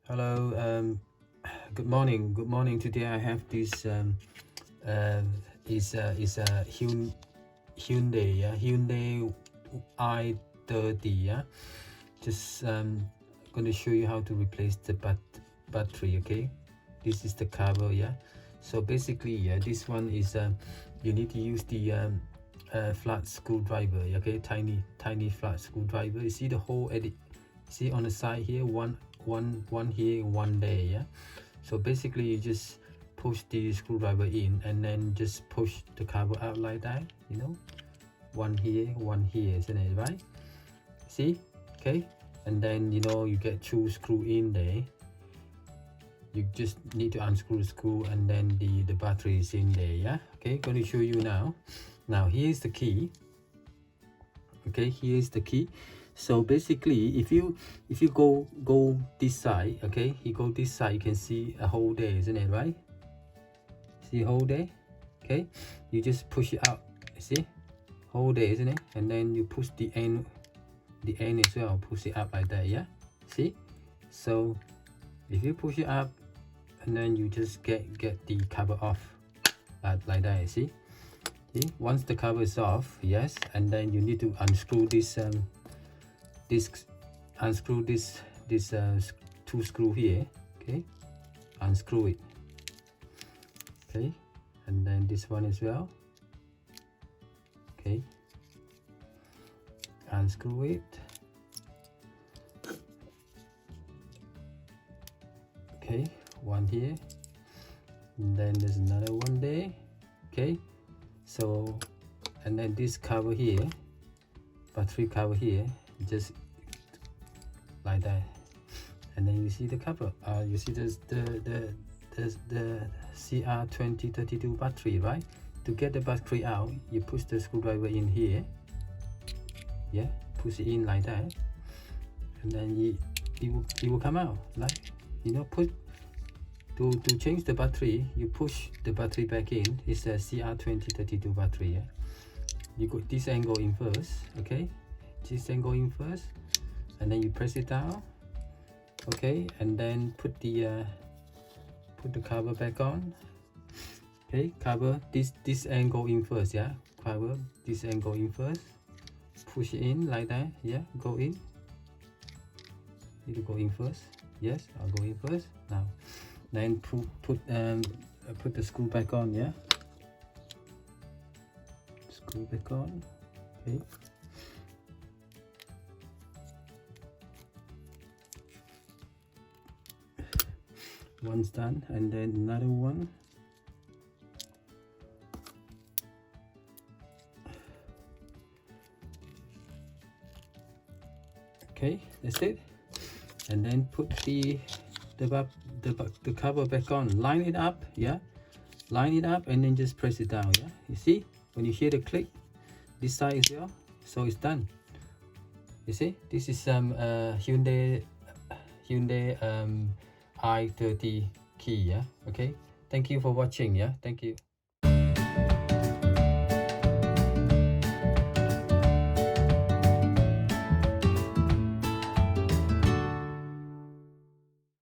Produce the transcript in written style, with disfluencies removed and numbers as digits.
Hello, good morning. Today I have this is a Hyundai, Hyundai i30, yeah. Just going to show you how to replace the battery. Okay, this is the cover, yeah. So basically, yeah, this one is you need to use the flat screwdriver, okay, tiny flat screwdriver. You see the hole at it, see on the side here, one here, one there, yeah. So basically you just push the screwdriver in and then just push the cover out like that, you know, one here, isn't it, right? See, okay, and then you know you get two screw in there. You just need to unscrew the screw and then the battery is in there, yeah. Okay, going to show you now. Now here's the key. Okay, here's the key. So basically if you go this side, okay, you go this side, you can see a hole there, isn't it, right? See a hole there? Okay, you just push it out, see, hole there, isn't it? And then you push the end as well, push it up like that, yeah. See, so if you push it up and then you just get the cover off like that, see. Once the cover is off, yes, and then you need to unscrew this unscrew this two screw here, okay, unscrew it, okay, and then this one as well, okay, unscrew it, okay, one here, and then there's another one there, okay. So and then this cover here, battery cover here, just like that, and then you see the cover, you see the CR2032 battery, right? To get the battery out, you push the screwdriver in here, yeah, push it in like that, and then it will come out, like, you know, put to change the battery, you push the battery back in. It's a CR2032 battery, yeah. You got this angle in first, okay, this angle in first, and then you press it down, okay, and then put the cover back on, okay, cover this angle in first, yeah, cover this angle in first, push it in like that, yeah, go in, need to go in first, yes, I'll go in first now. Then put the screw back on, yeah, screw back on, okay. One's done, and then another one, okay, that's it. And then put the cover back on, line it up, yeah, line it up, and then just press it down, yeah. You see, when you hear the click, this side as well, so it's done. You see, this is Hyundai i30 key, yeah. Okay, thank you for watching, yeah, thank you.